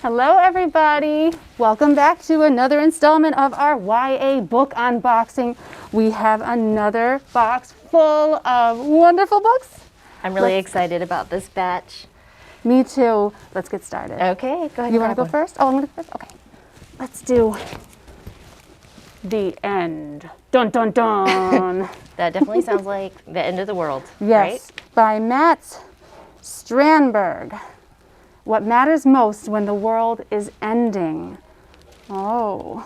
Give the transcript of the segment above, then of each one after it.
Hello, everybody. Welcome back to another installment of our YA book unboxing. We have another box full of wonderful books. I'm really excited about this batch. Me too. Let's get started. Okay, go ahead. You want to go first? Oh, I'm going to go first? Okay. Let's do The End. Dun, dun, dun. That definitely sounds like the end of the world, Yes, right? by Matt Strandberg. What matters most when the world is ending. Oh.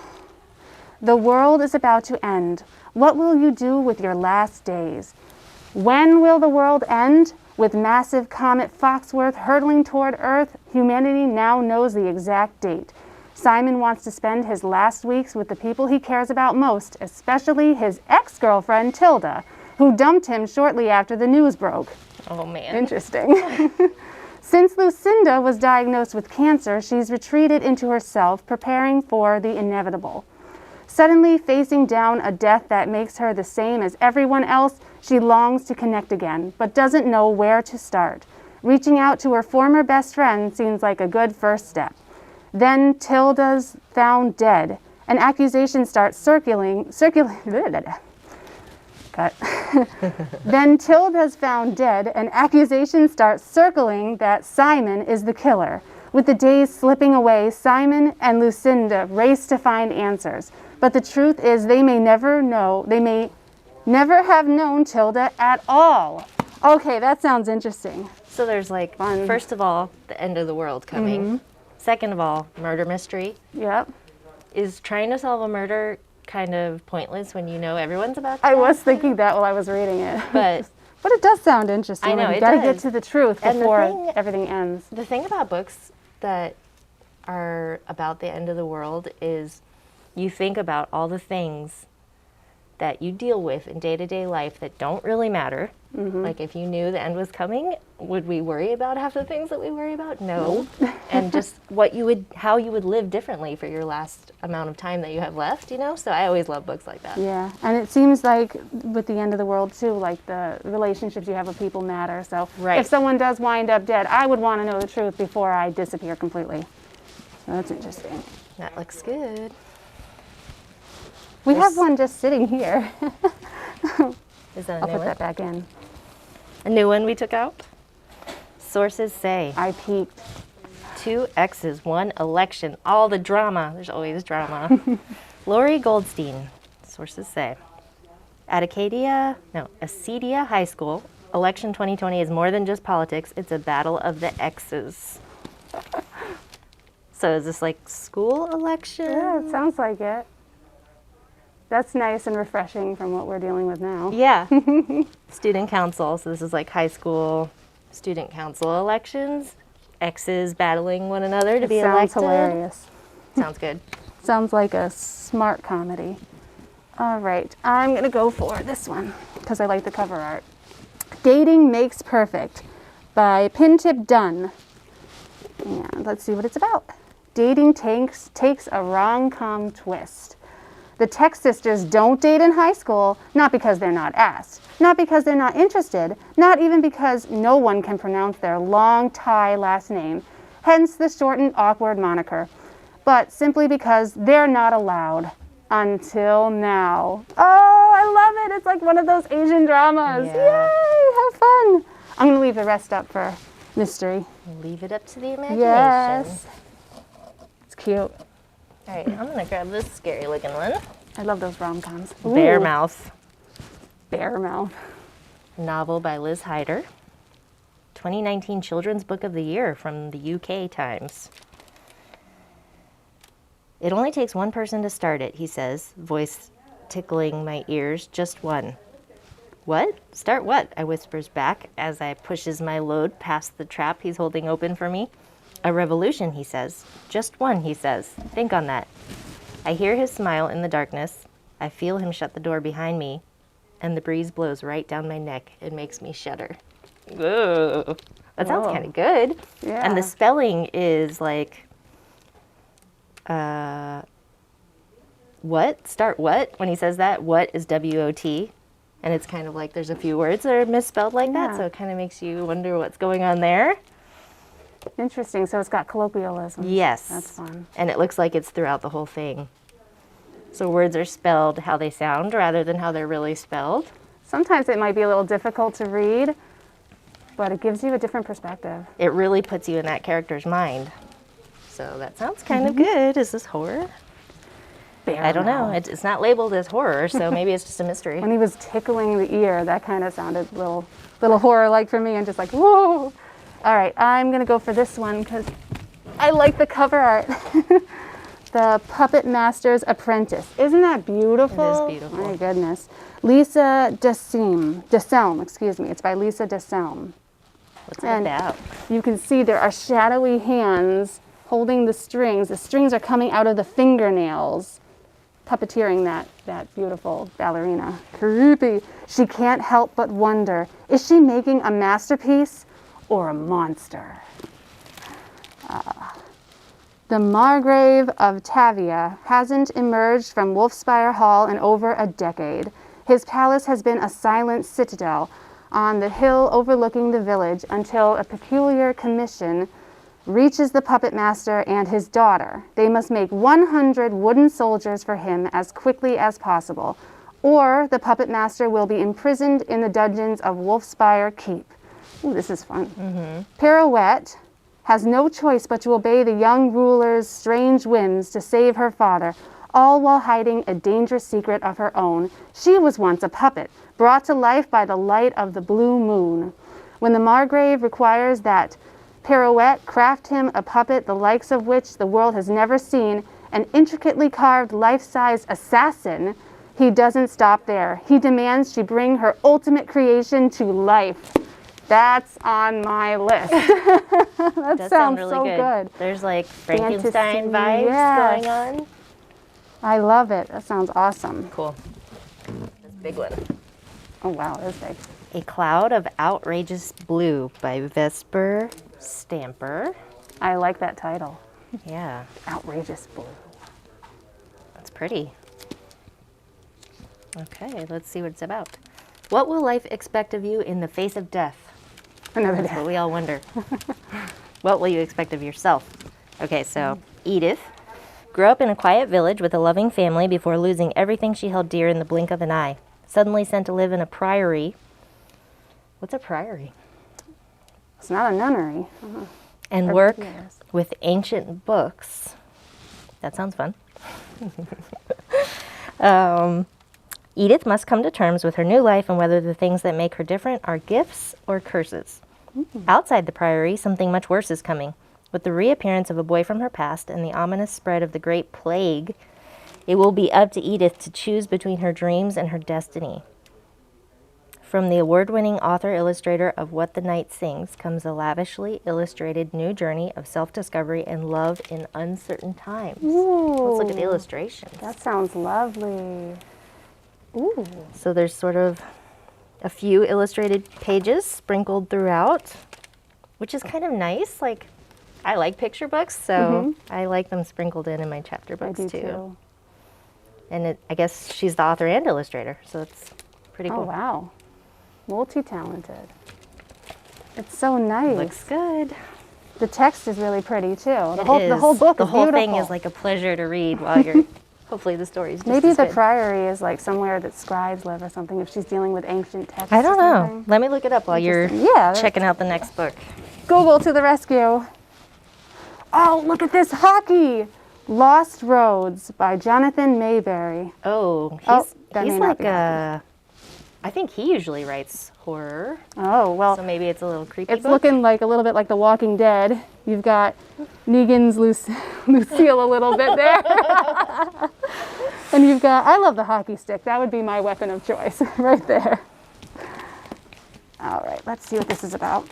The world is about to end. What will you do with your last days? When will the world end? With massive comet Foxworth hurtling toward Earth, humanity now knows the exact date. Simon wants to spend his last weeks with the people he cares about most, especially his ex-girlfriend Tilda, who dumped him shortly after the news broke. Oh, man. Interesting. Since Lucinda was diagnosed with cancer, she's retreated into herself, preparing for the inevitable. Suddenly facing down a death that makes her the same as everyone else, she longs to connect again, but doesn't know where to start. Reaching out to her former best friend seems like a good first step. Then Tilda's found dead. An accusation starts circulating. Cut. Then Tilda's found dead. An accusation starts circling that Simon is the killer. With the days slipping away, Simon and Lucinda race to find answers. But the truth is they may never have known Tilda at all. Okay, that sounds interesting. So there's like, first of all, the end of the world coming. Mm-hmm. Second of all, murder mystery. Yep. Is trying to solve a murder kind of pointless when you know everyone's about to I was thinking that while I was reading it. But it does sound interesting. I know, you gotta get to the truth before everything ends. The thing about books that are about the end of the world is you think about all the things that you deal with in day-to-day life that don't really matter. Mm-hmm. Like if you knew the end was coming, would we worry about half the things that we worry about? No. And just how you would live differently for your last amount of time that you have left, you know? So I always love books like that. Yeah, and it seems like with the end of the world too, like the relationships you have with people matter. So if someone does wind up dead, I would want to know the truth before I disappear completely. So that's interesting. That looks good. We have one just sitting here. Is that a I'll new put one? that back in. A new one we took out? Sources say. I peeked. 2 X's, 1 election, all the drama. There's always drama. Lori Goldstein, sources say. At Acadia High School, election 2020 is more than just politics. It's a battle of the X's. So is this like school election? Yeah, it sounds like it. That's nice and refreshing from what we're dealing with now. Yeah. Student council. So this is like high school student council elections. X's battling one another to be elected. Sounds hilarious. Sounds good. Sounds like a smart comedy. All right, I'm gonna go for this one because I like the cover art. Dating Makes Perfect by Pintip Dunn. And let's see what it's about. Dating takes a rom-com twist. The Tech sisters don't date in high school, not because they're not asked, not because they're not interested, not even because no one can pronounce their long Thai last name, hence the shortened awkward moniker, but simply because they're not allowed. Until now. Oh, I love it. It's like one of those Asian dramas. Yeah. Yay, have fun. I'm going to leave the rest up for mystery. Leave it up to the imagination. Yes. It's cute. All right, I'm going to grab this scary looking one. I love those rom-coms. Bear Mouth. Bear Mouth. Novel by Liz Hyder. 2019 Children's Book of the Year from the UK Times. It only takes one person to start it, he says, voice tickling my ears, just one. What? Start what? I whispers back as I pushes my load past the trap he's holding open for me. A revolution, he says. Just one, he says. Think on that. I hear his smile in the darkness. I feel him shut the door behind me, and the breeze blows right down my neck. It makes me shudder. Whoa. That sounds kind of good. Yeah. And the spelling is like, what? Start what? When he says that, what is W-O-T? And it's kind of like there's a few words that are misspelled like that, so it kind of makes you wonder what's going on there. Interesting. So it's got colloquialisms. Yes. That's fun. And it looks like it's throughout the whole thing. So words are spelled how they sound rather than how they're really spelled. Sometimes it might be a little difficult to read, but it gives you a different perspective. It really puts you in that character's mind. So that sounds kind of good. Is this horror? I don't know. It's not labeled as horror, so maybe it's just a mystery. When he was tickling the ear, that kind of sounded a little horror-like for me, and just like, whoa. All right, I'm going to go for this one because I like the cover art. The Puppet Master's Apprentice. Isn't that beautiful? It is beautiful. My goodness. Lisa Deselm, excuse me. It's by Lisa Deselm. What's it about? You can see there are shadowy hands holding the strings. The strings are coming out of the fingernails, puppeteering that beautiful ballerina. Creepy. She can't help but wonder, is she making a masterpiece or a monster? The Margrave of Tavia hasn't emerged from Wolfspire Hall in over a decade. His palace has been a silent citadel on the hill overlooking the village until a peculiar commission reaches the puppet master and his daughter. They must make 100 wooden soldiers for him as quickly as possible, or the puppet master will be imprisoned in the dungeons of Wolfspire Keep. Ooh, this is fun. Pirouette has no choice but to obey the young ruler's strange whims to save her father, all while hiding a dangerous secret of her own. She was once a puppet, brought to life by the light of the blue moon. When the Margrave requires that Pirouette craft him a puppet the likes of which the world has never seen, an intricately carved life-size assassin, he doesn't stop there. He demands she bring her ultimate creation to life. That's on my list. That sounds really so good. There's like Frankenstein Fantasy, vibes yes. going on. I love it. That sounds awesome. Cool. This big one. Oh, wow, it is big. A Cloud of Outrageous Blue by Vesper Stamper. I like that title. Yeah, Outrageous Blue. that's pretty. Okay, let's see what it's about. What will life expect of you in the face of death? Another That's day. what we all wonder. What will you expect of yourself? Okay, so Edith grew up in a quiet village with a loving family before losing everything she held dear in the blink of an eye. Suddenly sent to live in a priory. What's a priory? It's not a nunnery. And Or work maybe it is. with ancient books. That sounds fun. Edith must come to terms with her new life and whether the things that make her different are gifts or curses. Outside the priory, something much worse is coming. With the reappearance of a boy from her past and the ominous spread of the Great Plague, it will be up to Edith to choose between her dreams and her destiny. From the award-winning author-illustrator of What the Night Sings comes a lavishly illustrated new journey of self-discovery and love in uncertain times. Let's look at the illustrations. That sounds lovely. Ooh. So there's sort of a few illustrated pages sprinkled throughout, which is kind of nice. Like, I like picture books, so I like them sprinkled in my chapter I books do too. And I guess she's the author and illustrator, so it's pretty Oh, cool. wow. Multi-talented. It's so nice. Looks good. The text is really pretty too. The It whole is. book The is whole beautiful. thing is like a pleasure to read while you're. Hopefully the story's just Maybe as the good. priory is like somewhere that scribes live or something. If she's dealing with ancient texts. I don't or know. something. Let me look it up while you're Interesting. Yeah, checking out the next book. Google to the rescue. Oh, look at this hockey. Lost Roads by Jonathan Mayberry. Oh, that he's may not like be a. I think he usually writes horror, Oh, well, so maybe it's a little creepy. it's book. looking like a little bit like The Walking Dead. You've got Negan's Lucille a little bit there. And you've got, I love the hockey stick. That would be my weapon of choice right there. All right, let's see what this is about.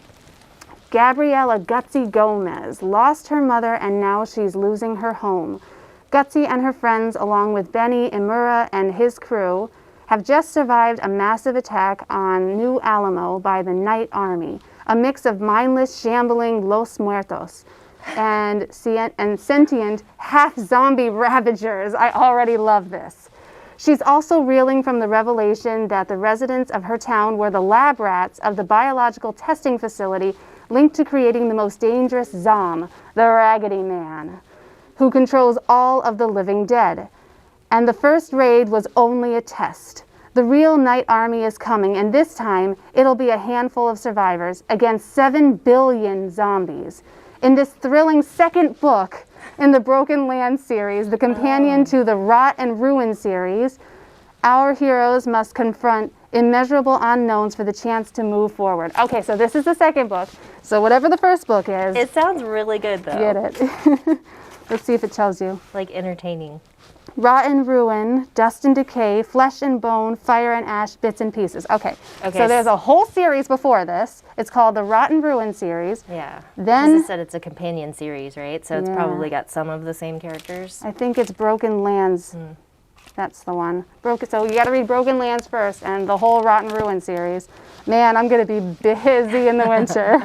Gabriella Gutsy Gomez lost her mother and now she's losing her home. Gutsy and her friends, along with Benny Imura and his crew, have just survived a massive attack on New Alamo by the Night Army, a mix of mindless, shambling Los Muertos and sentient half-zombie ravagers. I already love this. She's also reeling from the revelation that the residents of her town were the lab rats of the biological testing facility linked to creating the most dangerous Zom, the Raggedy Man, who controls all of the living dead. And the first raid was only a test. The real Night Army is coming, and this time it'll be a handful of survivors against 7 billion zombies. In this thrilling second book in the Broken Land series, the companion to the Rot and Ruin series, our heroes must confront immeasurable unknowns for the chance to move forward. Okay, so this is the second book. So whatever the first book is, It sounds really good, though. get it. Let's see if it tells you. Like entertaining. Rot and ruin, dust and decay, flesh and bone, fire and ash, bits and pieces. Okay, so there's a whole series before this. It's called the Rot and Ruin series. Yeah. Then- Because it said it's a companion series, right? So it's probably got some of the same characters. I think it's Broken Lands. That's the one. So you got to read Broken Lands first and the whole Rot and Ruin series. Man, I'm going to be busy in the winter.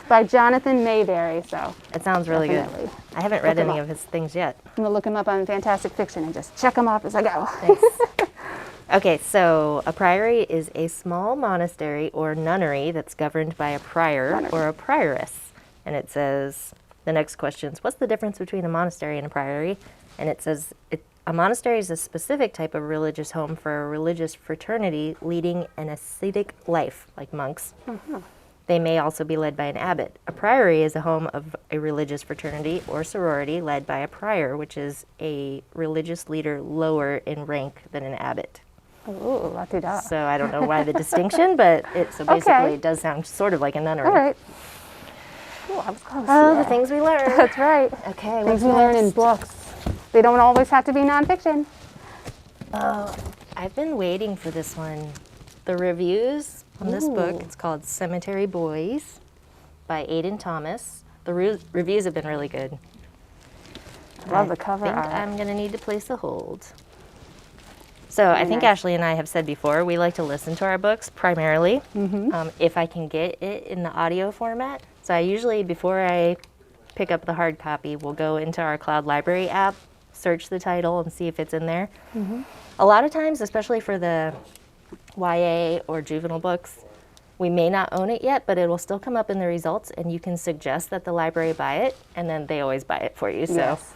By Jonathan Mayberry. So It sounds really definitely. good. I haven't read any of his things yet. I'm going to look him up on Fantastic Fiction and just check them off as I go. Nice. Okay, so a priory is a small monastery or nunnery that's governed by a prior or a prioress. And it says, the next question is, what's the difference between a monastery and a priory? And it says, a monastery is a specific type of religious home for a religious fraternity leading an ascetic life, like monks. They may also be led by an abbot. A priory is a home of a religious fraternity or sorority led by a prior, which is a religious leader lower in rank than an abbot. Ooh, la-ti-da. So I don't know why the distinction, but basically it does sound sort of like a nunnery. All right. Ooh, I was close. Oh, yeah. the things we learn. That's right. Okay, Things what's we learn in next? books. They don't always have to be nonfiction. Oh, I've been waiting for this one. The reviews on this book, it's called Cemetery Boys by Aidan Thomas. The reviews have been really good. I love the cover I think art. I'm going to need to place a hold. So I think Ashley and I have said before, we like to listen to our books primarily, if I can get it in the audio format. So I usually, before I pick up the hard copy, we'll go into our Cloud Library app, search the title, and see if it's in there. A lot of times, especially for the YA or juvenile books, we may not own it yet, but it will still come up in the results, and you can suggest that the library buy it, and then they always buy it for you. So Yes.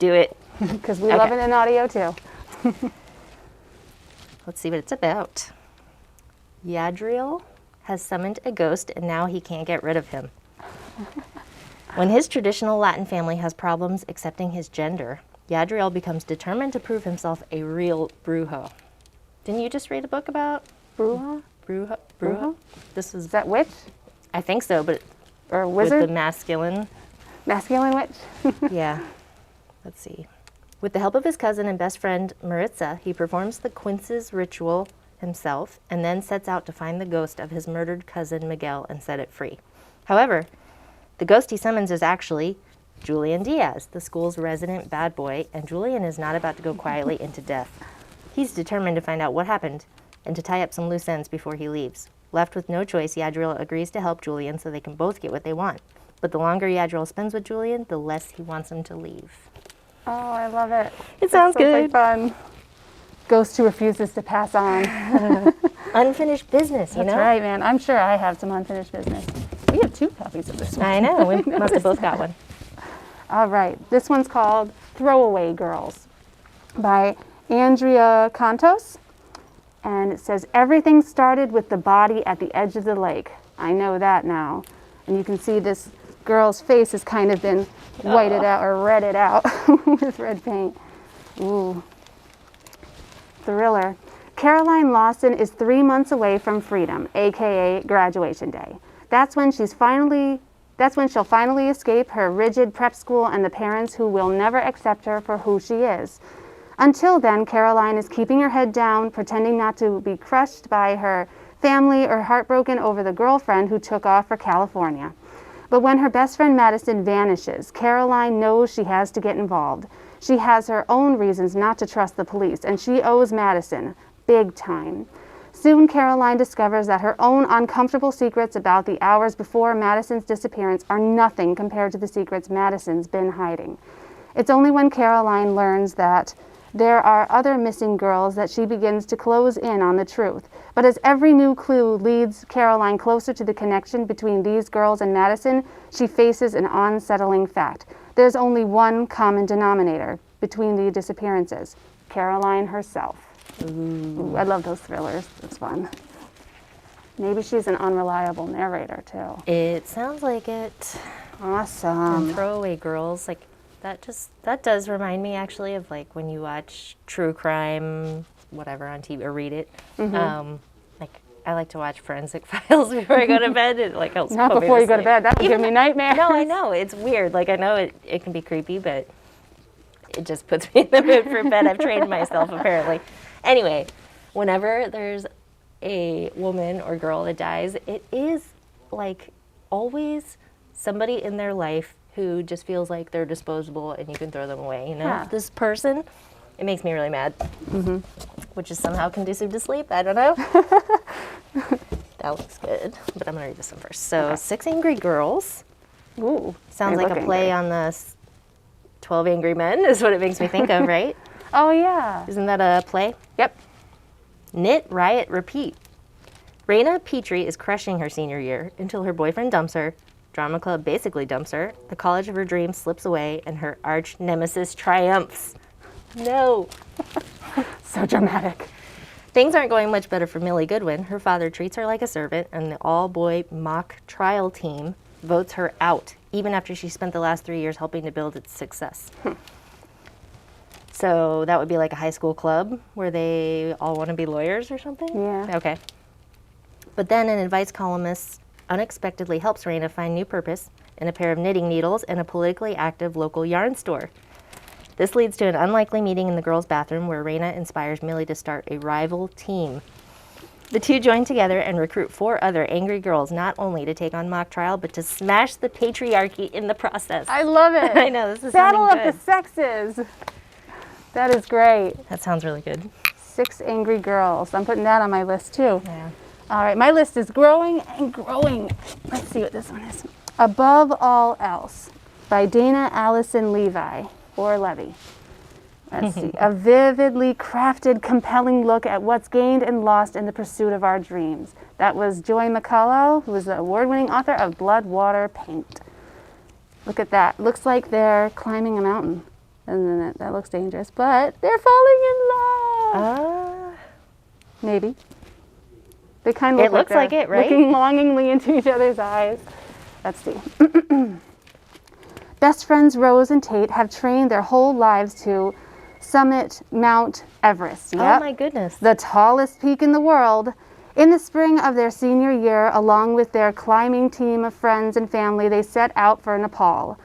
do it. Because we love it in audio too. Let's see what it's about. Yadriel has summoned a ghost, and now he can't get rid of him. When his traditional Latin family has problems accepting his gender, Yadriel becomes determined to prove himself a real brujo. Didn't you just read a book about Bruja? brujo? Brujo? This was, Is that witch? I think so, but Or with wizard? the masculine. Masculine witch? Yeah. Let's see. With the help of his cousin and best friend, Maritza, he performs the Quinces ritual himself and then sets out to find the ghost of his murdered cousin, Miguel, and set it free. However, the ghost he summons is actually Julian Diaz, the school's resident bad boy, and Julian is not about to go quietly into death. He's determined to find out what happened and to tie up some loose ends before he leaves. Left with no choice, Yadriel agrees to help Julian so they can both get what they want. But the longer Yadriel spends with Julian, the less he wants him to leave. Oh, I love it. It sounds Like good. fun. Ghost who refuses to pass on. Unfinished business, you That's know? right, man. I'm sure I have some unfinished business. We have 2 copies of this one. I know. We must have both got one. All right. This one's called Throwaway Girls by Andrea Contos. And it says, everything started with the body at the edge of the lake. I know that now. And you can see this girl's face has kind of been whited out or redded out with red paint. Ooh. Thriller. Caroline Lawson is 3 months away from freedom, aka graduation day. That's when she'll finally escape her rigid prep school and the parents who will never accept her for who she is. Until then, Caroline is keeping her head down, pretending not to be crushed by her family or heartbroken over the girlfriend who took off for California. But when her best friend Madison vanishes, Caroline knows she has to get involved. She has her own reasons not to trust the police, and she owes Madison big time. Soon, Caroline discovers that her own uncomfortable secrets about the hours before Madison's disappearance are nothing compared to the secrets Madison's been hiding. It's only when Caroline learns that there are other missing girls that she begins to close in on the truth. But as every new clue leads Caroline closer to the connection between these girls and Madison, she faces an unsettling fact. There's only one common denominator between the disappearances: Caroline herself. Ooh, I love those thrillers. It's fun. Maybe she's an unreliable narrator, too. It sounds like it. Awesome. And Throwaway Girls, like that does remind me actually of like when you watch true crime, whatever on TV or read it. Like I like to watch Forensic Files before I go to bed. It like helps. Not before you go to bed. That would give me nightmares. No, I know it's weird. Like I know it can be creepy, but it just puts me in the mood for bed. I've trained myself apparently. Anyway, whenever there's a woman or girl that dies, it is like always somebody in their life who just feels like they're disposable and you can throw them away, you know? Yeah. This person, it makes me really mad, which is somehow conducive to sleep. I don't know. That looks good, but I'm gonna read this one first. So, okay. 6 Angry Girls. Ooh, sounds like a play on the 12 Angry Men is what it makes me think of, right? Oh, yeah. Isn't that a play? Yep. Knit, riot, repeat. Raina Petrie is crushing her senior year until her boyfriend dumps her, drama club basically dumps her, the college of her dreams slips away, and her arch nemesis triumphs. No. So dramatic. Things aren't going much better for Millie Goodwin. Her father treats her like a servant, and the all-boy mock trial team votes her out, even after she spent the last 3 years helping to build its success. So that would be like a high school club where they all want to be lawyers or something? Yeah. Okay. But then an advice columnist unexpectedly helps Raina find new purpose in a pair of knitting needles and a politically active local yarn store. This leads to an unlikely meeting in the girls' bathroom where Raina inspires Millie to start a rival team. The two join together and recruit 4 other angry girls, not only to take on mock trial, but to smash the patriarchy in the process. I love it. I know, this is Battle sounding of the Sexes. That is great. That sounds really good. 6 Angry Girls. I'm putting that on my list, too. Yeah. All right, my list is growing and growing. Let's see what this one is. Above All Else by Dana Allison Levi, or Levy. Let's see. A vividly crafted, compelling look at what's gained and lost in the pursuit of our dreams. That was Joy McCullough, who was the award-winning author of Blood, Water, Paint. Look at that. Looks like they're climbing a mountain. And then that looks dangerous, but they're falling in love. Maybe. They kind of looks like it, right? Looking longingly into each other's eyes. Let's see. Best friends Rose and Tate have trained their whole lives to summit Mount Everest. Yep. Oh my goodness. The tallest peak in the world. In the spring of their senior year, along with their climbing team of friends and family, they set out for Nepal.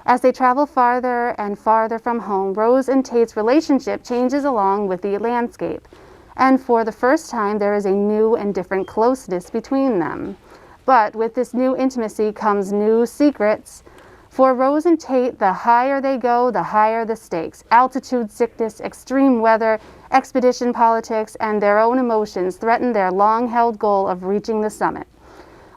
As they travel farther and farther from home, Rose and Tate's relationship changes along with the landscape. And for the first time, there is a new and different closeness between them. But with this new intimacy comes new secrets. For Rose and Tate, the higher they go, the higher the stakes. Altitude sickness, extreme weather, expedition politics, and their own emotions threaten their long-held goal of reaching the summit.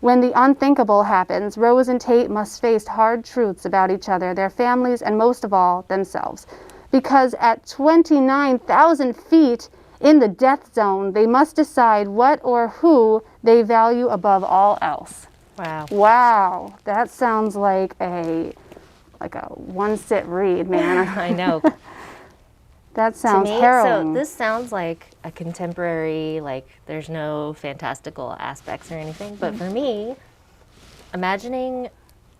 When the unthinkable happens, Rose and Tate must face hard truths about each other, their families, and most of all, themselves. Because at 29,000 feet in the death zone, they must decide what or who they value above all else. Wow. Wow. That sounds like a one-sit read, man. I know. That sounds to me, harrowing. So this sounds like a contemporary, like there's no fantastical aspects or anything. But for me, imagining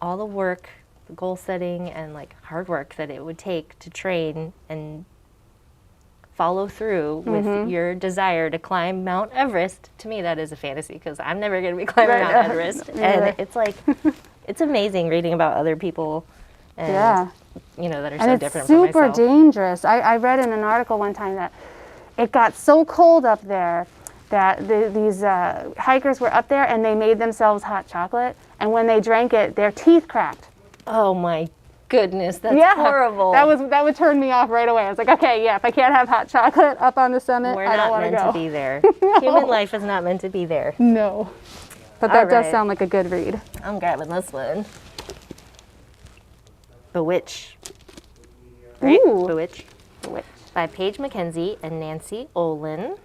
all the work, the goal setting, and like hard work that it would take to train and follow through with your desire to climb Mount Everest, to me that is a fantasy because I'm never going to be climbing Mount Everest. And it's like, it's amazing reading about other people and you know, that are so different from myself. It's super dangerous. I read in an article one time that it got so cold up there that these hikers were up there and they made themselves hot chocolate, and when they drank it, their teeth cracked. Oh my goodness, that's horrible. That would turn me off right away. I was like, okay, if I can't have hot chocolate up on the summit, I don't want to go. We're not meant to be there. No. Human life is not meant to be there. No. But that does sound like a good read. I'm grabbing this one. Bewitch. Right? Ooh. Bewitch. Bewitch. by Paige McKenzie and Nancy Olin,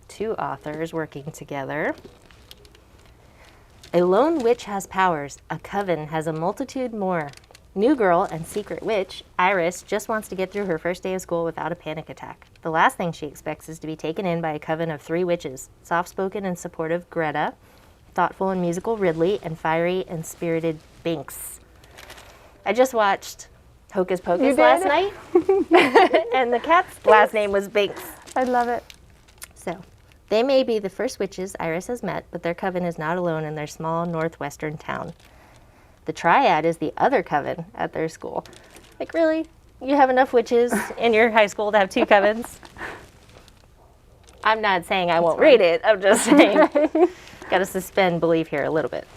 2 authors working together. A lone witch has powers. A coven has a multitude more. New girl and secret witch, Iris, just wants to get through her first day of school without a panic attack. The last thing she expects is to be taken in by a coven of 3 witches, soft-spoken and supportive Greta, thoughtful and musical Ridley, and fiery and spirited Binks. I just watched Hocus Pocus last night, and the cat's last name was Binks. I love it. So, they may be the first witches Iris has met, but their coven is not alone in their small northwestern town. The Triad is the other coven at their school. Like, really? You have enough witches in your high school to have 2 covens? I'm not saying I won't read it. I'm just saying, got to suspend belief here a little bit.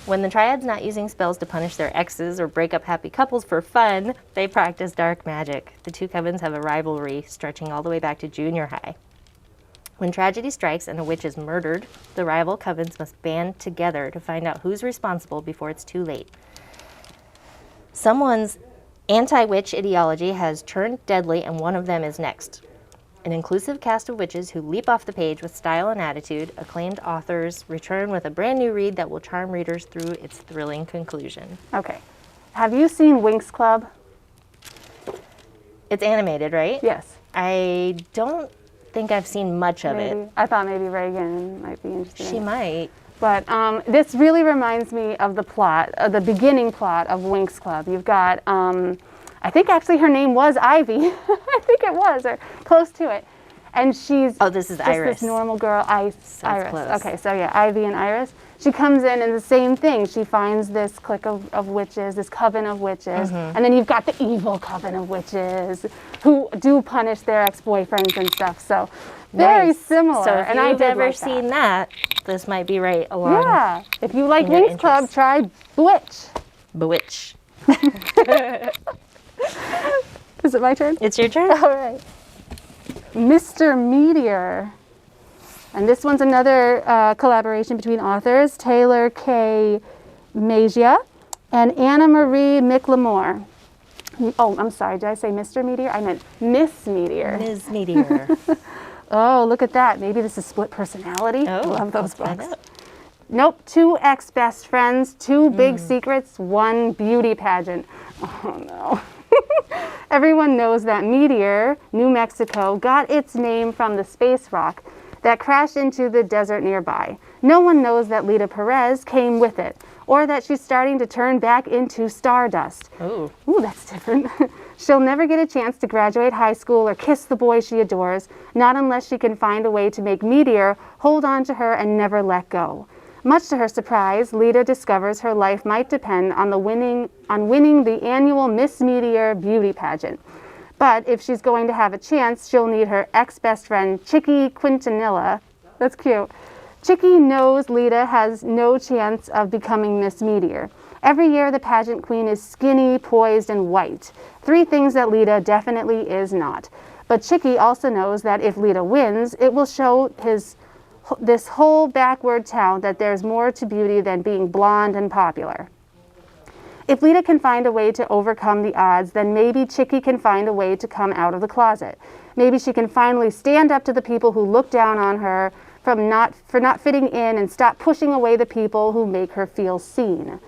When the Triad's not using spells to punish their exes or break up happy couples for fun, they practice dark magic. The 2 covens have a rivalry stretching all the way back to junior high. When tragedy strikes and a witch is murdered, the rival covens must band together to find out who's responsible before it's too late. Someone's anti-witch ideology has turned deadly, and one of them is next. An inclusive cast of witches who leap off the page with style and attitude, acclaimed authors return with a brand new read that will charm readers through its thrilling conclusion. Okay. Have you seen Winx Club? It's animated, right? Yes. I don't think I've seen much of it. I thought maybe Reagan might be interested She in it. might. But this really reminds me of the plot, the beginning plot of Winx Club. You've got, I think actually her name was Ivy. I think it was, or close to it. And she's this is just Iris. this normal girl, Iris. Close. Okay, so yeah, Ivy and Iris. She comes in and the same thing. She finds this clique of witches, this coven of witches. And then you've got the evil coven of witches who do punish their ex-boyfriends and stuff. So very Nice. similar. So if and you've ever like seen that, this might be right along. Yeah. If you like in your Winx Club, interest. try Bewitch. Bewitch. Is it my turn? It's your turn? All right. Mr. Meteor. And this one's another collaboration between authors, Taylor K. Magia and Anna Marie McLemore. Oh, I'm sorry. Did I say Mr. Meteor? I meant Miss Meteor. Ms. Meteor. Oh, look at that. Maybe this is split personality. Oh, Love those let's find books. out. Nope. 2 ex-best friends, 2 big secrets, 1 beauty pageant. Oh, no. Everyone knows that Meteor, New Mexico, got its name from the space rock that crashed into the desert nearby. No one knows that Lita Perez came with it, or that she's starting to turn back into stardust. Ooh. Ooh, that's different. She'll never get a chance to graduate high school or kiss the boy she adores, not unless she can find a way to make Meteor hold on to her and never let go. Much to her surprise, Lita discovers her life might depend on winning the annual Miss Meteor beauty pageant. But if she's going to have a chance, she'll need her ex-best friend, Chicky Quintanilla. That's cute. Chicky knows Lita has no chance of becoming Miss Meteor. Every year, the pageant queen is skinny, poised, and white. 3 things that Lita definitely is not. But Chicky also knows that if Lita wins, it will show this whole backward town that there's more to beauty than being blonde and popular. If Lita can find a way to overcome the odds, then maybe Chicky can find a way to come out of the closet. Maybe she can finally stand up to the people who look down on her for not fitting in and stop pushing away the people who make her feel seen.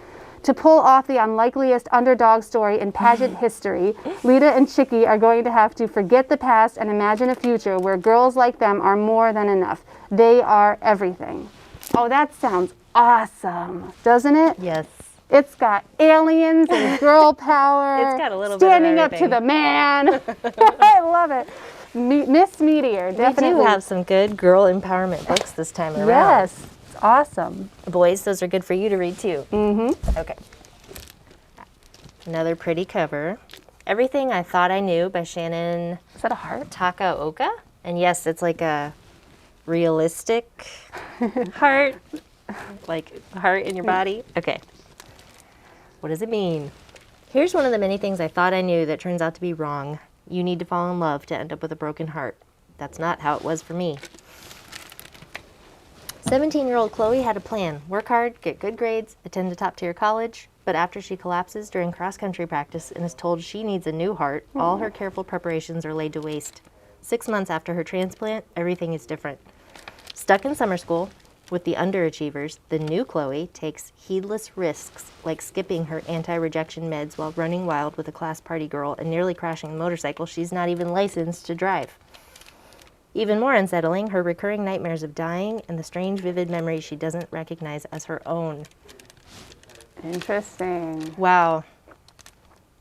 To pull off the unlikeliest underdog story in pageant history, Lita and Chicky are going to have to forget the past and imagine a future where girls like them are more than enough. They are everything. Oh, that sounds awesome, doesn't it? Yes. It's got aliens and girl power. It's got a little bit of standing up to everything. the man. I love it. Miss Meteor, definitely. We do have some good girl empowerment books this time around. Yes, it's awesome. Boys, those are good for you to read too. Mm-hmm. Okay. Another pretty cover. Everything I Thought I Knew by Shannon Is that a heart? Takaoka. And yes, it's like a realistic heart, like a heart in your body. Okay. What does it mean? Here's one of the many things I thought I knew that turns out to be wrong. You need to fall in love to end up with a broken heart. That's not how it was for me. 17-year-old Chloe had a plan. Work hard, get good grades, attend a top-tier college, but after she collapses during cross-country practice and is told she needs a new heart, all her careful preparations are laid to waste. 6 months after her transplant, everything is different. Stuck in summer school with the underachievers, the new Chloe takes heedless risks like skipping her anti-rejection meds while running wild with a class party girl and nearly crashing a motorcycle she's not even licensed to drive. Even more unsettling, her recurring nightmares of dying and the strange vivid memories she doesn't recognize as her own. Interesting. Wow.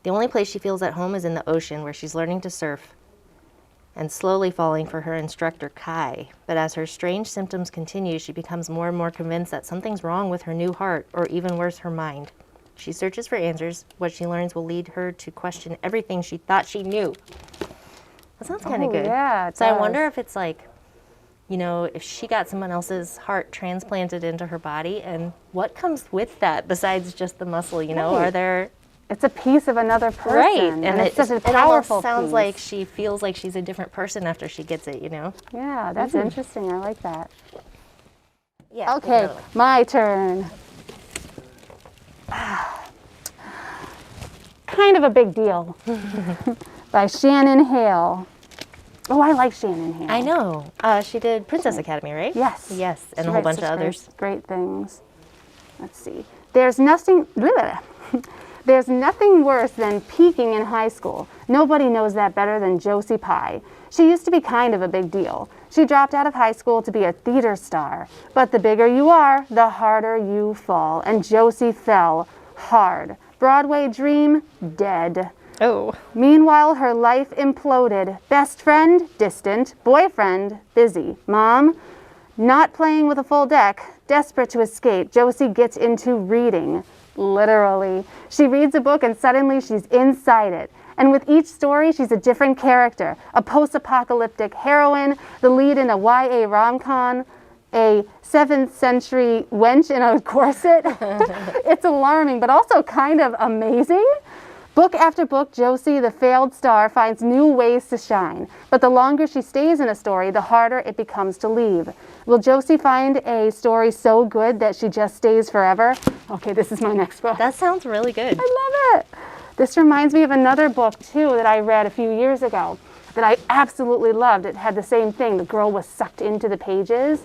The only place she feels at home is in the ocean, where she's learning to surf and slowly falling for her instructor, Kai. But as her strange symptoms continue, she becomes more and more convinced that something's wrong with her new heart, or even worse, her mind. She searches for answers. What she learns will lead her to question everything she thought she knew. That sounds kind of good. Yeah, it So I does. wonder if it's like, you know, if she got someone else's heart transplanted into her body, and what comes with that besides just the muscle, you know? Right. Are there... It's a piece of another person. Right, And it's such a it almost powerful sounds piece. like she feels like she's a different person after she gets it, you know? Yeah, that's interesting. I like that. Yeah. Okay, my turn. Kind of a big deal. By Shannon Hale. Oh, I like Shannon Hale. I know. She did Princess Academy, right? Yes. Yes, and She a whole writes bunch of such others. Great things. Let's see. There's nothing worse than peaking in high school. Nobody knows that better than Josie Pye. She used to be kind of a big deal. She dropped out of high school to be a theater star. But the bigger you are, the harder you fall. And Josie fell hard. Broadway dream, dead. Oh. Meanwhile, her life imploded. Best friend, distant. Boyfriend, busy. Mom, not playing with a full deck. Desperate to escape, Josie gets into reading. Literally. She reads a book and suddenly she's inside it. And with each story, she's a different character. A post-apocalyptic heroine, the lead in a YA rom-com, a 7th century wench in a corset. It's alarming, but also kind of amazing. Book after book, Josie, the failed star, finds new ways to shine. But the longer she stays in a story, the harder it becomes to leave. Will Josie find a story so good that she just stays forever? Okay, this is my next book. That sounds really good. I love it. This reminds me of another book, too, that I read a few years ago that I absolutely loved. It had the same thing. The girl was sucked into the pages.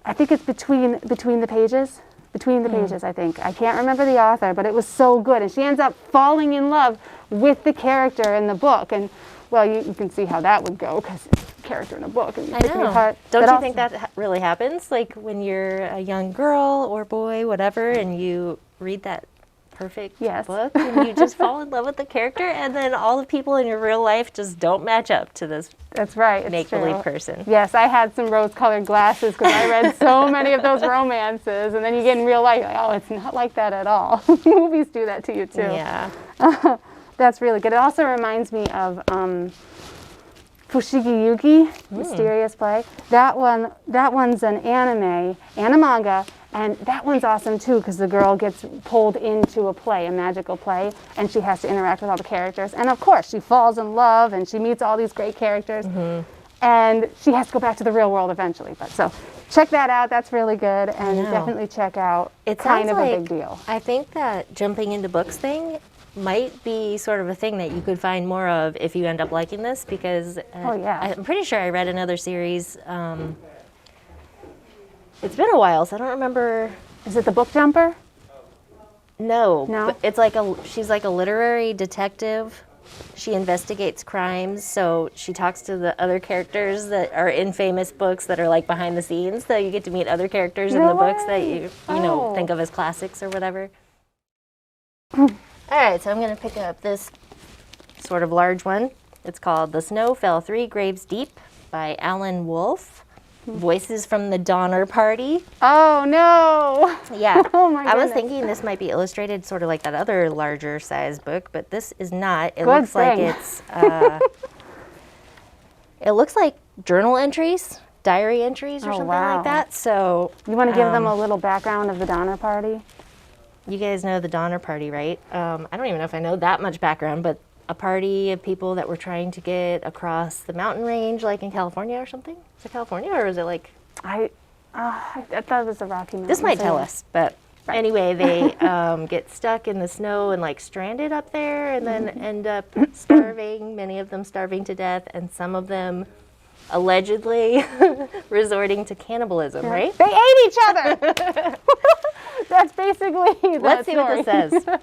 I think it's between the pages. Between the pages, I think. I can't remember the author, but it was so good. And she ends up falling in love with the character in the book. And, well, you can see how that would go, because it's a character in a book. And I know. Don't you think that really happens? Like when you're a young girl or boy, whatever, and you read that perfect book, and you just fall in love with the character, and then all the people in your real life just don't match up to this That's right. make-believe person. Yes, I had some rose-colored glasses because I read so many of those romances, and then you get in real life, like, oh, it's not like that at all. Movies do that to you too. Yeah. That's really good. It also reminds me of Fushigi Yugi, Mysterious Play. That one's an anime and a manga, and that one's awesome too because the girl gets pulled into a play, a magical play, and she has to interact with all the characters. And of course, she falls in love and she meets all these great characters, and she has to go back to the real world eventually. But so check that out. That's really good, and definitely check out Kind of a Big Deal. I think that jumping into books thing might be sort of a thing that you could find more of if you end up liking this, because I'm pretty sure I read another series. It's been a while, so I don't remember. Is it The Book Jumper? No. No? But it's like she's like a literary detective. She investigates crimes, so she talks to the other characters that are in famous books that are like behind the scenes, so you get to meet other characters in the books that you know think of as classics or whatever. All right, so I'm going to pick up this sort of large one. It's called The Snow Fell 3 Graves Deep by Alan Wolfe. Voices from the Donner Party. Oh, no. Yeah. Oh, my goodness. I was thinking this might be illustrated sort of like that other larger size book, but this is not. It Good looks like thing. it's, it looks like journal entries, diary entries or something like that. So you want to give them a little background of the Donner Party? You guys know the Donner Party, right? I don't even know if I know that much background, but a party of people that were trying to get across the mountain range, like in California or something. Is it California or is it like? I thought it was the Rocky Mountains. This might tell us, but Anyway, they get stuck in the snow and like stranded up there and then end up starving, many of them starving to death, and some of them allegedly resorting to cannibalism, right? They ate each other. That's basically the Let's see story. what this says.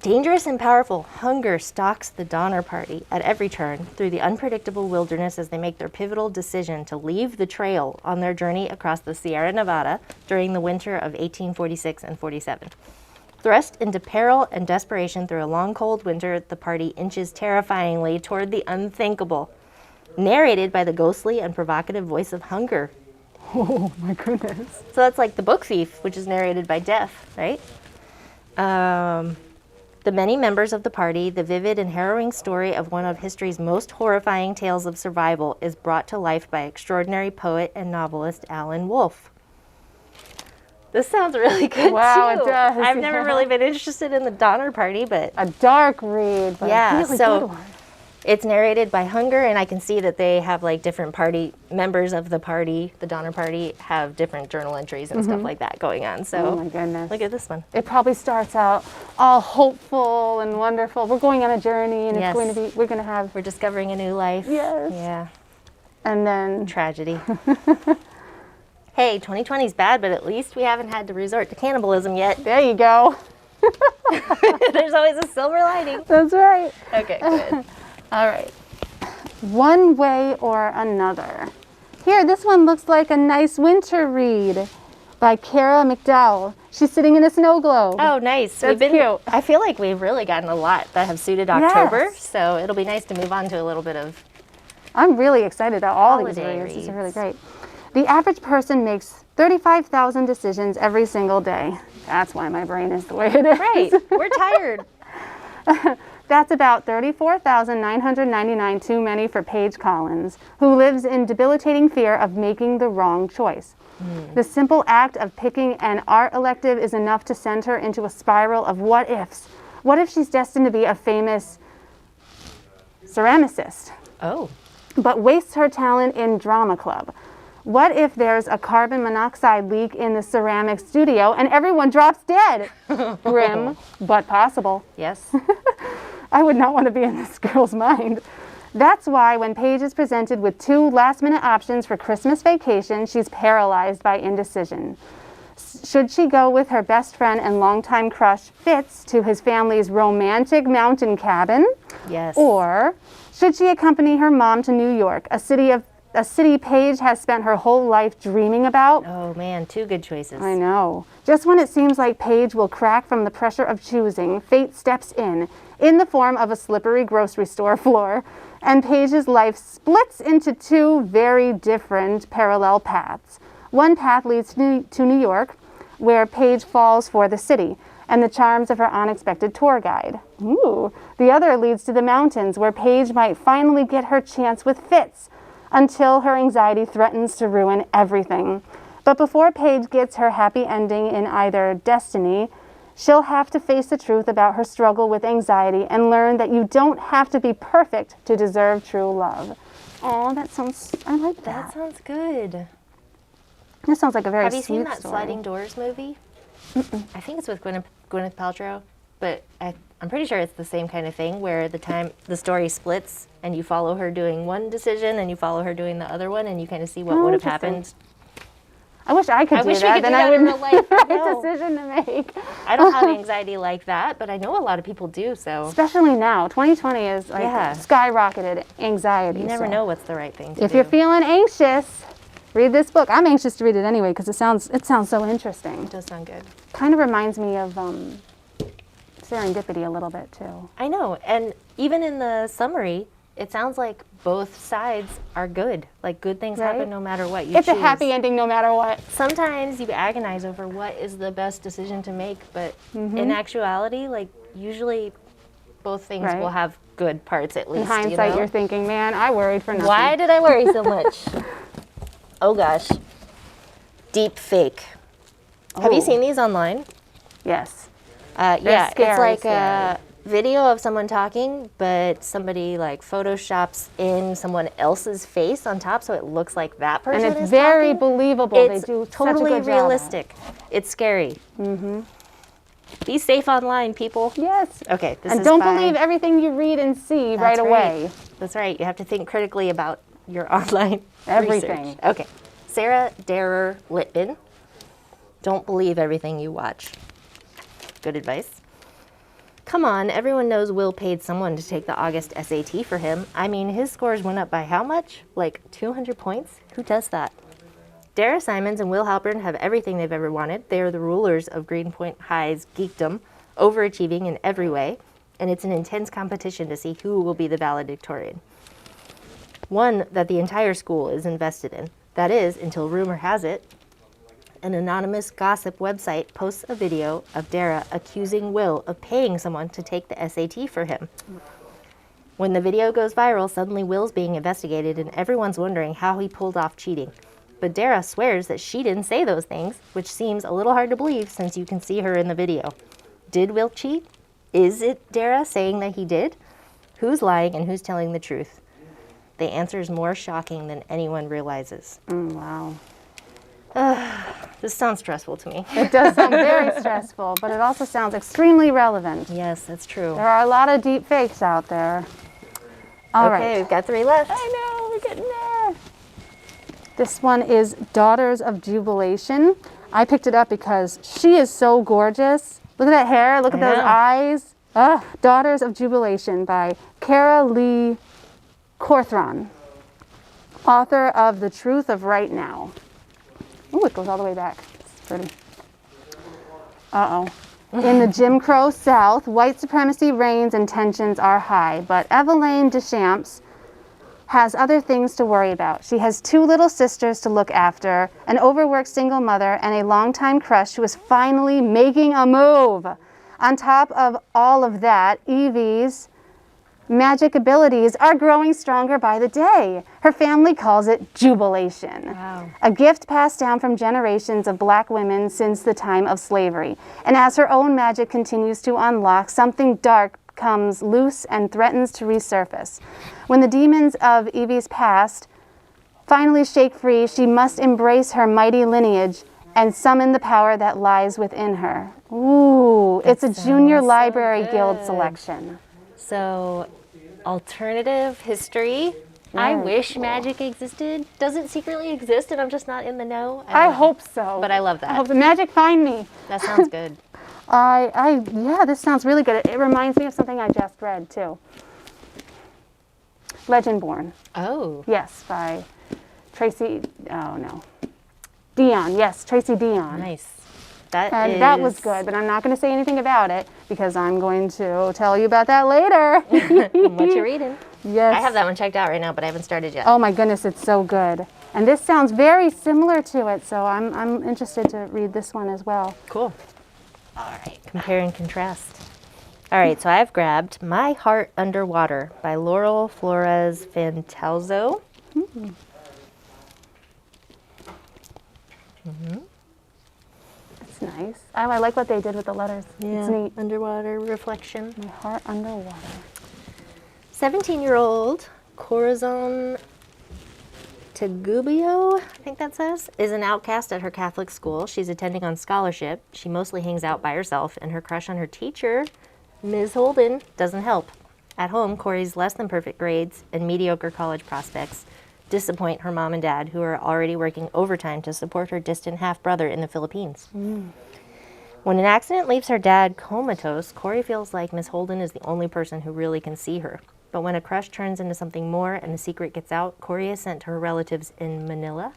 Dangerous and powerful hunger stalks the Donner Party at every turn through the unpredictable wilderness as they make their pivotal decision to leave the trail on their journey across the Sierra Nevada during the winter of 1846 and 47. Thrust into peril and desperation through a long, cold winter, the party inches terrifyingly toward the unthinkable. Narrated by the ghostly and provocative voice of hunger. Oh my goodness. So that's like The Book Thief, which is narrated by Death, right? The many members of the party, the vivid and harrowing story of one of history's most horrifying tales of survival is brought to life by extraordinary poet and novelist Alan Wolfe. This sounds really good, Wow, too. it does. I've never really been interested in the Donner Party, but A dark read, but Yeah, a really so- good one. it's narrated by Hunger, and I can see that they have like different party members of the party, the Donner Party, have different journal entries and stuff like that going on. So Oh my goodness. look at this one. It probably starts out all hopeful and wonderful. We're going on a journey, and Yes. it's going to be. We're going to have. We're discovering a new life. Yes. Yeah. And then Tragedy. Hey, 2020 is bad, but at least we haven't had to resort to cannibalism yet. there you go. There's always a silver lining. That's right. Okay, good. All right. One way or another. Here, this one looks like a nice winter read by Kara McDowell. She's sitting in a snow globe. Oh, nice. That's cute. I feel like we've really gotten a lot that have suited October, Yes. so it'll be nice to move on to a little bit of. I'm really excited about all these Holiday reads. These are really reads. great. The average person makes 35,000 decisions every single day. That's why my brain is the way it is. Right. We're tired. That's about 34,999 too many for Paige Collins, who lives in debilitating fear of making the wrong choice. The simple act of picking an art elective is enough to send her into a spiral of what ifs. What if she's destined to be a famous ceramicist, Oh. but wastes her talent in drama club? What if there's a carbon monoxide leak in the ceramic studio and everyone drops dead? Grim, but possible. Yes. I would not want to be in this girl's mind. That's why when Paige is presented with 2 last-minute options for Christmas vacation, she's paralyzed by indecision. Should she go with her best friend and longtime crush, Fitz, to his family's romantic mountain cabin? Yes. Or should she accompany her mom to New York, a city Paige has spent her whole life dreaming about? Oh man, 2 good choices. I know. Just when it seems like Paige will crack from the pressure of choosing, fate steps in the form of a slippery grocery store floor, and Paige's life splits into 2 very different parallel paths. One path leads to New York, where Paige falls for the city and the charms of her unexpected tour guide. Ooh. The other leads to the mountains, where Paige might finally get her chance with Fitz, until her anxiety threatens to ruin everything. But before Paige gets her happy ending in either destiny, she'll have to face the truth about her struggle with anxiety and learn that you don't have to be perfect to deserve true love. Oh, I like That that. sounds good. That sounds like a very Have you sweet seen that story. Sliding Doors movie? I think it's with Gwyneth Paltrow, but I'm pretty sure it's the same kind of thing where the story splits and you follow her doing one decision and you follow her doing the other one and you kind of see what Oh, would have interesting. happened. I wish I could I do wish we that. could Then do I that in wouldn't real life. I have know. a decision to make. I don't have anxiety like that, but I know a lot of people do, so Especially now, 2020 is like Yeah. skyrocketed anxiety. you never so know what's the right thing to If do. you're feeling anxious, read this book. I'm anxious to read it anyway because it sounds so interesting. It does sound good. Kind of reminds me of serendipity a little bit too. I know, and even in the summary, it sounds like both sides are good. Like good things Right. happen no matter what you It's choose. a happy ending no matter what. Sometimes you agonize over what is the best decision to make, but in actuality, like usually both things Right. will have good parts at least. In hindsight, you know? you're thinking, man, I worried for nothing. Why did I worry so much? Oh gosh. Deep fake. Have you Oh. seen these online? Yes. Yeah, it's scary, like scary. video of someone talking, but somebody like photoshops in someone else's face on top so it looks like that person And is it's very talking. believable. It's They do totally such a good realistic. It's scary. Mm-hmm. Be safe online, people. Job. Yes. Okay, this And is don't by- believe everything you read and see right That's away. That's right. You have to think critically about your online Everything. research. Okay. Sarah Darer Littman. Don't believe everything you watch. Good advice. Come on, everyone knows Will paid someone to take the August SAT for him. I mean, his scores went up by how much? Like 200 points? Who does that? Dara Simons and Will Halpern have everything they've ever wanted. They are the rulers of Greenpoint High's geekdom, overachieving in every way, and it's an intense competition to see who will be the valedictorian. One that the entire school is invested in. That is, until rumor has it, an anonymous gossip website posts a video of Dara accusing Will of paying someone to take the SAT for him. When the video goes viral, suddenly Will's being investigated and everyone's wondering how he pulled off cheating. But Dara swears that she didn't say those things, which seems a little hard to believe since you can see her in the video. Did Will cheat? Is it Dara saying that he did? Who's lying and who's telling the truth? The answer is more shocking than anyone realizes. Wow. This sounds stressful to me. It does sound very stressful, but it also sounds extremely relevant. Yes, that's true. There are a lot of deep fakes out there. All right. Okay, we've got 3 left. I know, we're getting there. This one is Daughters of Jubilation. I picked it up because she is so gorgeous. Look at that hair, look at those eyes. Daughters of Jubilation by Cara Lee Corthron, author of The Truth of Right Now. Oh, it goes all the way back. It's pretty. Uh-oh. In the Jim Crow South, white supremacy reigns and tensions are high, but Eveline Deschamps has other things to worry about. She has 2 little sisters to look after, an overworked single mother, and a longtime crush who is finally making a move. On top of all of that, Evie's magic abilities are growing stronger by the day. Her family calls it jubilation. Wow. A gift passed down from generations of black women since the time of slavery. And as her own magic continues to unlock, something dark comes loose and threatens to resurface. When the demons of Evie's past finally shake free, she must embrace her mighty lineage and summon the power that lies within her. Ooh, it's a Junior Library Guild selection. So, alternative history. I wish magic existed. Does it secretly exist and I'm just not in the know? I hope so. But I love that. I hope the magic find me. That sounds good. Yeah, this sounds really good. It reminds me of something I just read too. Legendborn. Oh. Yes, by Tracy. Oh no, Dion. Yes, Tracy Dion. Nice. That was good, but I'm not going to say anything about it because I'm going to tell you about that later. What you reading? Yes. I have that one checked out right now, but I haven't started yet. Oh my goodness, it's so good. And this sounds very similar to it, so I'm interested to read this one as well. Cool. All right. Compare and contrast. All right, so I've grabbed My Heart Underwater by Laurel Flores Fantalzo. It's nice. I like what they did with the letters. It's neat. Underwater reflection. My heart underwater. 17-year-old Corazon Tagubio, I think that says, is an outcast at her Catholic school. She's attending on scholarship. She mostly hangs out by herself, and her crush on her teacher, Ms. Holden, doesn't help. At home, Corey's less than perfect grades and mediocre college prospects disappoint her mom and dad, who are already working overtime to support her distant half-brother in the Philippines. When an accident leaves her dad comatose, Corey feels like Miss Holden is the only person who really can see her. But when a crush turns into something more and the secret gets out, Corey is sent to her relatives in Manila.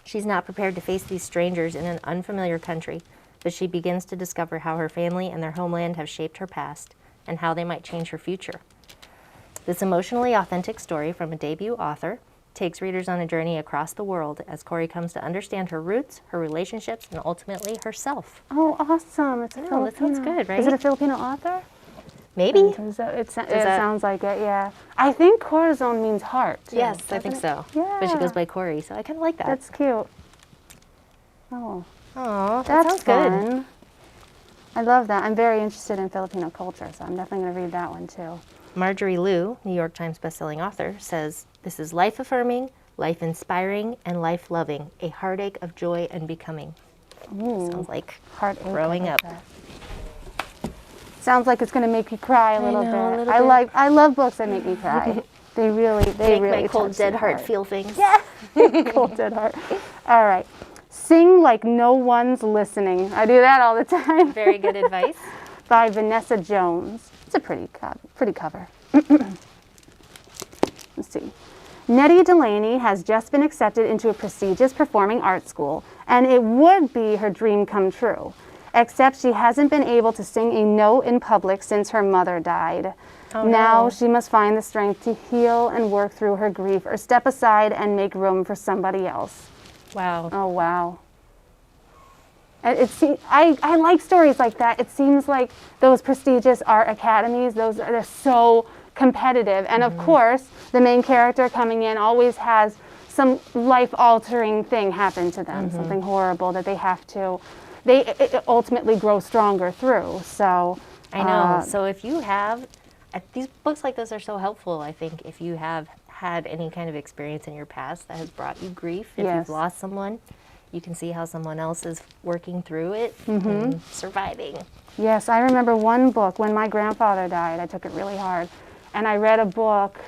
She's not prepared to face these strangers in an unfamiliar country, but she begins to discover how her family and their homeland have shaped her past and how they might change her future. This emotionally authentic story from a debut author takes readers on a journey across the world as Corey comes to understand her roots, her relationships, and ultimately herself. Oh, awesome. It's a Filipino. That sounds good, right? Is it a Filipino author? Maybe. It sounds like it, yeah. I think Corazon means heart. Too, Yes, I think so. Yeah. But she goes by Corey, so I kind of like that. That's cute. Oh, Aw, that that's sounds good. fun. I love that. I'm very interested in Filipino culture, so I'm definitely going to read that one too. Marjorie Liu, New York Times bestselling author, says, "This is life-affirming, life-inspiring, and life-loving, a heartache of joy and becoming." Ooh, Sounds like heartache. growing I like up. that. Sounds like it's going to make you cry a little know, bit. a little bit. I love books that make me cry. They really Make really my cold, touch dead the heart feel things. Yeah. Cold dead heart. All right. Sing Like No One's Listening. I do that all the time. Very good advice. By Vanessa Jones. It's a pretty cover. Let's see. Nettie Delaney has just been accepted into a prestigious performing arts school, and it would be her dream come true. Except she hasn't been able to sing a note in public since her mother died. Oh, now no. she must find the strength to heal and work through her grief, or step aside and make room for somebody else. Wow. Oh, wow. I like stories like that. It seems like those prestigious art academies, they're so competitive. And of course, the main character coming in always has some life-altering thing happen to them, something horrible that they ultimately grow stronger through. So I know. So if you have, these books like this are so helpful, I think, if you have had any kind of experience in your past that has brought you grief, if Yes. you've lost someone, you can see how someone else is working through it and surviving. Yes, I remember one book when my grandfather died. I took it really hard. And I read a book,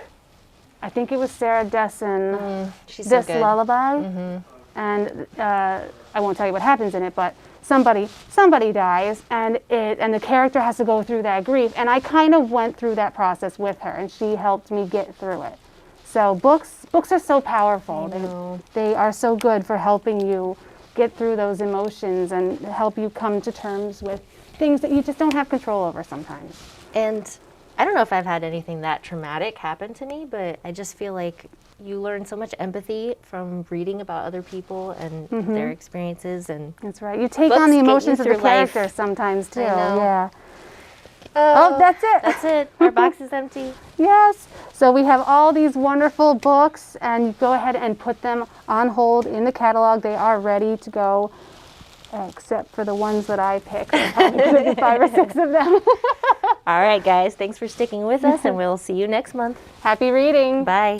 I think it was Sarah Dessen, She's so This good. Lullaby. And I won't tell you what happens in it, but somebody dies, and the character has to go through that grief. And I kind of went through that process with her, and she helped me get through it. So books are so powerful. They are so good for helping you get through those emotions and help you come to terms with things that you just don't have control over sometimes. And I don't know if I've had anything that traumatic happen to me, but I just feel like you learn so much empathy from reading about other people and their experiences. And That's right. You take books on the get you emotions of the through life. characters sometimes too. know. Yeah. Oh, that's it. That's it. Our box is empty. Yes. So we have all these wonderful books, and you go ahead and put them on hold in the catalog. They are ready to go, except for the ones that I picked. There's probably going to be 5 or 6 of them. All right, guys. Thanks for sticking with us, and we'll see you next month. Happy reading. Bye.